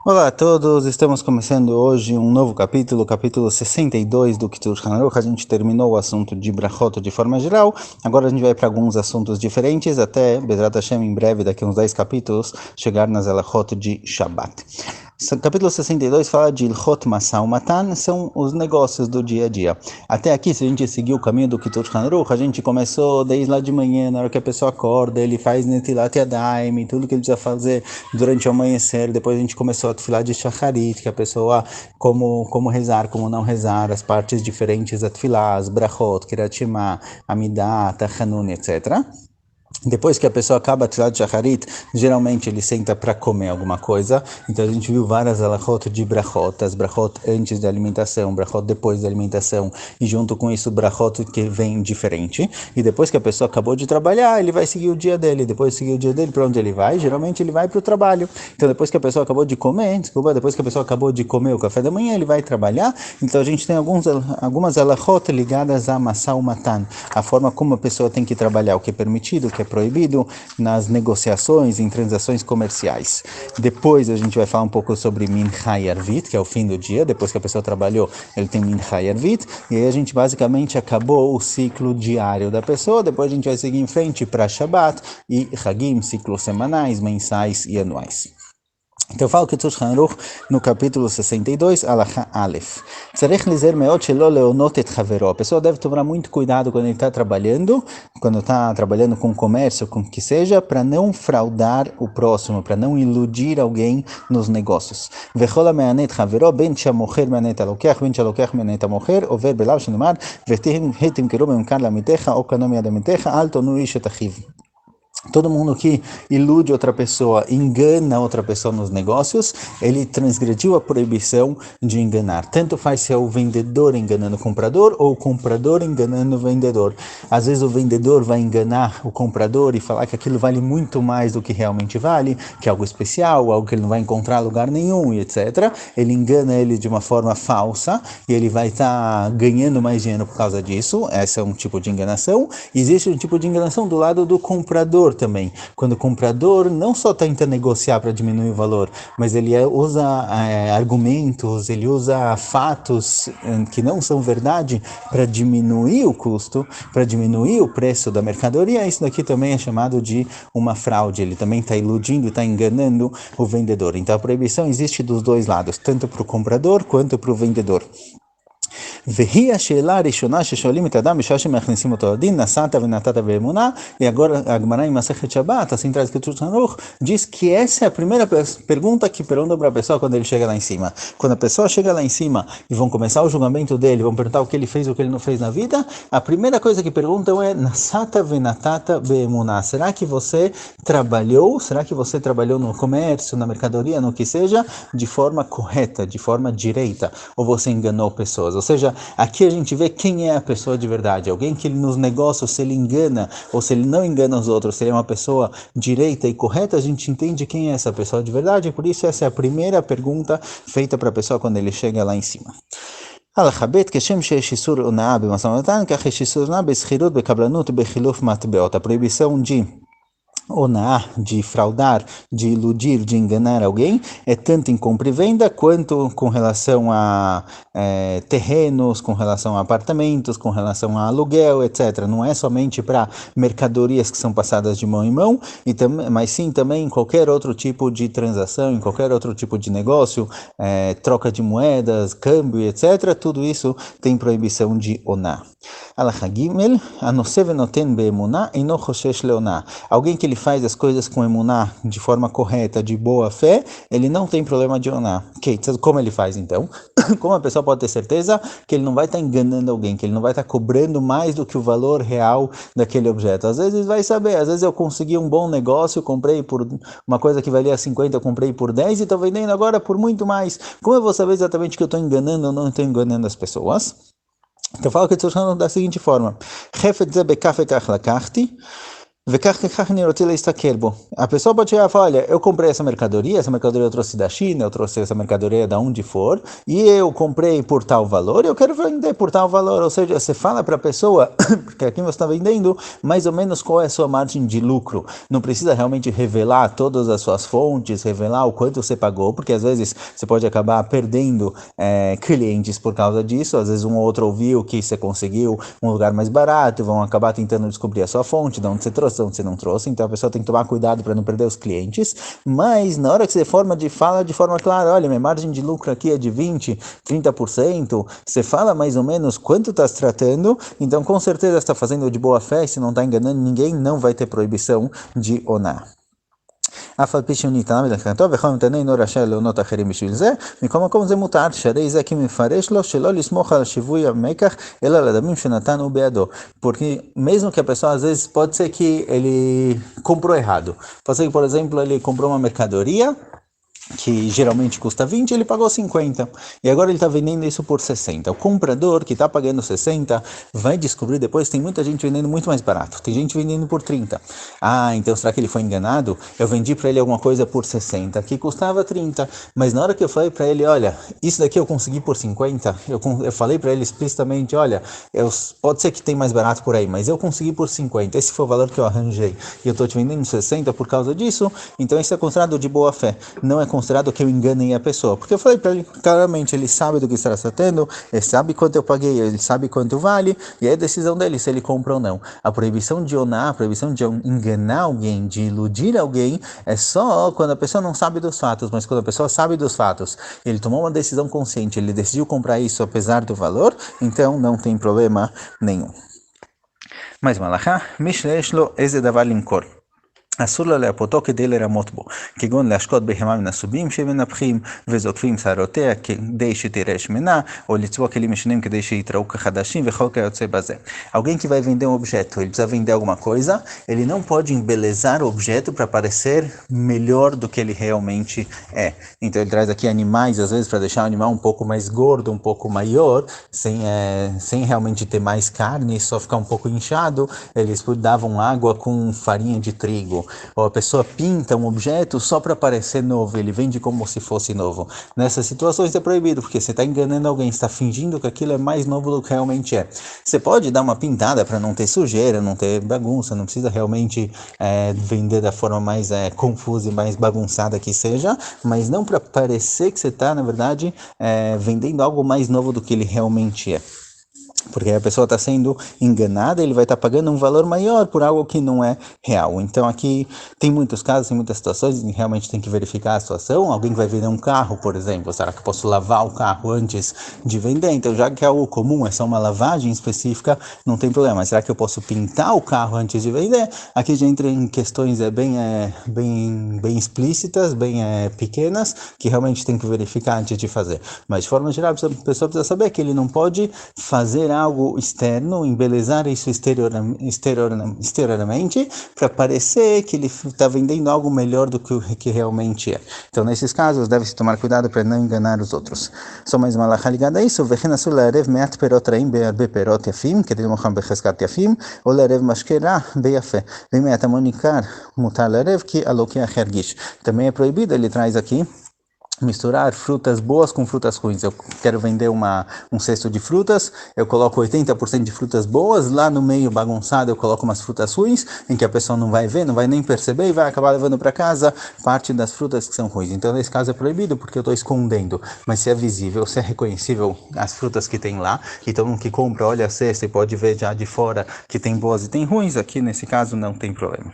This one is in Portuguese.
Olá a todos, estamos começando hoje um novo capítulo, capítulo 62 do Kitur Hanukkah. A gente terminou o assunto de Brachot de forma geral, agora a gente vai para alguns assuntos diferentes, até, Bezrat Hashem, em breve, daqui a uns 10 capítulos, chegar nas Halachot de Shabbat. Capítulo 62 fala de Ilhot Masau Matan, são os negócios do dia a dia. Até aqui, se a gente seguir o caminho do Kitur Hanukkah, a gente começou desde lá de manhã, na hora que a pessoa acorda, ele faz Netilat Yadayim, tudo que ele precisa fazer durante o amanhecer. Depois a gente começou a Tfilah de Shacharit, que a pessoa, como rezar, como não rezar, as partes diferentes da Tfilah, as Brachot, Kirat Shema, Amidah, Tachanun, etc. Depois que a pessoa acaba a Tfilah de Shacharit, geralmente ele senta para comer alguma coisa. Então a gente viu várias halachot de brachot, as brachot antes da alimentação, brachot depois da alimentação, e junto com isso brachot que vem diferente. E depois que a pessoa acabou de trabalhar, ele vai seguir o dia dele. Depois de seguir o dia dele, para onde ele vai? Geralmente ele vai para o trabalho. Então depois que a pessoa acabou de comer, depois que a pessoa acabou de comer o café da manhã, ele vai trabalhar. Então a gente tem algumas halachot ligadas a Masau Matan, a forma como a pessoa tem que trabalhar, o que é permitido, o que é proibido nas negociações, em transações comerciais. Depois a gente vai falar um pouco sobre Mincha e Arvit, que é o fim do dia. Depois que a pessoa trabalhou, ele tem Mincha e Arvit. E aí a gente basicamente acabou o ciclo diário da pessoa. Depois a gente vai seguir em frente para Shabbat e Hagim, ciclos semanais, mensais e anuais. Então eu falo que Kitur Hanukkah no capítulo 62, Alachá Aleph. Tzarech lizer meot shelo leonot et havero. A pessoa deve tomar muito cuidado quando ele está trabalhando, com comércio, com o que seja, para não fraudar o próximo, para não iludir alguém nos negócios. Vechol me'anet havero, ben shamocher me'anet alokeach, ben shalokech me'anet amocher, over belav shenimar, vetim keru memkar lamitecha, o kanom yadamitecha, al tonu ish et achiv. Todo mundo que ilude outra pessoa, engana outra pessoa nos negócios, ele transgrediu a proibição de enganar. Tanto faz se é o vendedor enganando o comprador ou o comprador enganando o vendedor. Às vezes o vendedor vai enganar o comprador e falar que aquilo vale muito mais do que realmente vale, que é algo especial, algo que ele não vai encontrar em lugar nenhum, e etc. Ele engana ele de uma forma falsa e ele vai estar ganhando mais dinheiro por causa disso. Esse é um tipo de enganação. Existe um tipo de enganação do lado do comprador também, quando o comprador não só tenta negociar para diminuir o valor, mas ele usa argumentos, ele usa fatos que não são verdade para diminuir o custo, para diminuir o preço da mercadoria. Isso daqui também é chamado de uma fraude, ele também está iludindo, está enganando o vendedor. Então a proibição existe dos dois lados, tanto para o comprador quanto para o vendedor. והיא השאלה הראשונה ששואלים את אדם בשעה שמכניסים אותו לדין, נסעת ונתת באמונה. E agora a Gemara em Masechet Shabbat, assim traz Kitur Hanukkah, diz que essa é a primeira pergunta que perguntam para a pessoa quando ele chega lá em cima. Quando a pessoa chega lá em cima e vão começar o julgamento dele, vão perguntar o que ele fez, o que ele não fez na vida, a primeira coisa que perguntam é Nasata venatata beemunah. Será que você trabalhou? Será que você trabalhou no comércio, na mercadoria, no que seja, de forma correta, de forma direita? Ou você enganou pessoas? Ou seja, aqui a gente vê quem é a pessoa de verdade. Alguém que nos negócios, se ele engana ou se ele não engana os outros, se ele é uma pessoa direita e correta, a gente entende quem é essa pessoa de verdade. Por isso essa é a primeira pergunta feita para a pessoa quando ele chega lá em cima. הלכה ב' כשם שיש איסור הונאה במשא ומתן, כך יש איסור הונאה בשכירות, בקבלנות ובחילוף מטבעות. A proibição de onar, de fraudar, de iludir, de enganar alguém, é tanto em compra e venda, quanto com relação a terrenos, com relação a apartamentos, com relação a aluguel, etc. Não é somente para mercadorias que são passadas de mão em mão, mas sim também em qualquer outro tipo de transação, em qualquer outro tipo de negócio, troca de moedas, câmbio, etc. Tudo isso tem proibição de onar. Alachá Gimel, הנושא ונותן באמונה אינו חושש להונאה. Alguém que ele faz as coisas com emuná, de forma correta, de boa fé, ele não tem problema de onar. Ok, como ele faz então? Como a pessoa pode ter certeza que ele não vai estar enganando alguém, que ele não vai estar cobrando mais do que o valor real daquele objeto? Às vezes vai saber, às vezes eu consegui um bom negócio, comprei por uma coisa que valia 50, eu comprei por 10 e estou vendendo agora por muito mais. Como eu vou saber exatamente que eu estou enganando ou não estou enganando as pessoas? Então eu falo que estou falando da seguinte forma: A pessoa pode chegar e falar, olha, eu comprei essa mercadoria eu trouxe da China, eu trouxe essa mercadoria da onde for, e eu comprei por tal valor, eu quero vender por tal valor. Ou seja, você fala para a pessoa, porque aqui você está vendendo, mais ou menos qual é a sua margem de lucro. Não precisa realmente revelar todas as suas fontes, revelar o quanto você pagou, porque às vezes você pode acabar perdendo clientes por causa disso. Às vezes um ou outro ouviu que você conseguiu um lugar mais barato, vão acabar tentando descobrir a sua fonte, de onde você trouxe, de onde você não trouxe. Então a pessoa tem que tomar cuidado para não perder os clientes. Mas na hora que você fala de forma clara, olha, minha margem de lucro aqui é de 20, 30%, você fala mais ou menos quanto está se tratando, então com certeza está fazendo de boa fé, se não está enganando ninguém, não vai ter proibição de onar. אף על פי שהוא ניתן מלכתו, וכל נתנה אינו רשאי להונות אחרים בשביל זה, מכל מקום זה מותר, שהרי זה כי מפרש לו שלא לסמוך על שיווי המקח, אלא על הדמים שנתנו בידו. Porque mesmo que a pessoa, às vezes, pode ser que ele comprou errado. Pode ser que, por exemplo, ele comprou uma mercadoria que geralmente custa 20, ele pagou 50. E agora ele está vendendo isso por 60. O comprador que está pagando 60 vai descobrir depois, tem muita gente vendendo muito mais barato. Tem gente vendendo por 30. Ah, então será que ele foi enganado? Eu vendi para ele alguma coisa por 60, que custava 30. Mas na hora que eu falei para ele, olha, isso daqui eu consegui por 50, eu falei para ele explicitamente, olha, pode ser que tem mais barato por aí, mas eu consegui por 50. Esse foi o valor que eu arranjei. E eu estou te vendendo 60 por causa disso, então isso é considerado de boa fé. Não é considerado que eu enganei a pessoa, porque eu falei para ele claramente, ele sabe do que está tratando, ele sabe quanto eu paguei, ele sabe quanto vale, e aí a decisão dele se ele compra ou não. A proibição de onar, a proibição de enganar alguém, de iludir alguém, é só quando a pessoa não sabe dos fatos, mas quando a pessoa sabe dos fatos, ele tomou uma decisão consciente, ele decidiu comprar isso apesar do valor, então não tem problema nenhum. Mais uma alahá, mishlesh lo eze davar limkor. אסור לו להפותו כדי לרמות בו, כגון להשקות בהמה מן הסובים שמנפחים וזוקפים שערותיה כדי שתראה שמנה, או לצבוע כלים ישנים כדי שיתראו כחדשים וכל כיוצא בזה. Alguém que vai vender um objeto, ele precisa vender alguma coisa, ele não pode embelezar o objeto para parecer melhor do que ele realmente é. Então ele traz aqui animais, às vezes para deixar o animal um pouco mais gordo, um pouco maior, sem realmente ter mais carne, só ficar um pouco inchado, eles davam água com farinha de trigo. Ou a pessoa pinta um objeto só para parecer novo, ele vende como se fosse novo. Nessas situações é proibido, porque você está enganando alguém, está fingindo que aquilo é mais novo do que realmente é. Você pode dar uma pintada para não ter sujeira, não ter bagunça, não precisa realmente vender da forma mais confusa e mais bagunçada que seja, mas não para parecer que você está, na verdade, vendendo algo mais novo do que ele realmente é. Porque a pessoa está sendo enganada, ele vai estar pagando um valor maior por algo que não é real. Então aqui tem muitos casos, tem muitas situações em que realmente tem que verificar a situação. Alguém que vai vender um carro, por exemplo, será que eu posso lavar o carro antes de vender? Então já que é algo comum, é só uma lavagem específica, não tem problema. Será que eu posso pintar o carro antes de vender? Aqui já entra em questões bem explícitas, bem pequenas, que realmente tem que verificar antes de fazer. Mas de forma geral, a pessoa precisa saber que ele não pode fazer algo externo, embelezar isso exteriormente, para parecer que ele está vendendo algo melhor do que realmente é. Então, nesses casos, deve-se tomar cuidado para não enganar os outros. Só mais uma alahá ligada a isso. וכן אסור לערב מעט פירות רעים בהרבה פירות יפים, כדי למוכרם בחזקת יפים, או לערב משקה רע ביפה. ואם מעט המון ניכר, מותר לערב, כי הלוקח ירגיש. Também é proibido, ele traz aqui, misturar frutas boas com frutas ruins. Eu quero vender um cesto de frutas, eu coloco 80% de frutas boas, lá no meio bagunçado eu coloco umas frutas ruins, em que a pessoa não vai ver, não vai nem perceber e vai acabar levando para casa parte das frutas que são ruins. Então nesse caso é proibido porque eu estou escondendo, mas se é visível, se é reconhecível as frutas que tem lá, e todo mundo que compra olha a cesta e pode ver já de fora que tem boas e tem ruins, aqui nesse caso não tem problema.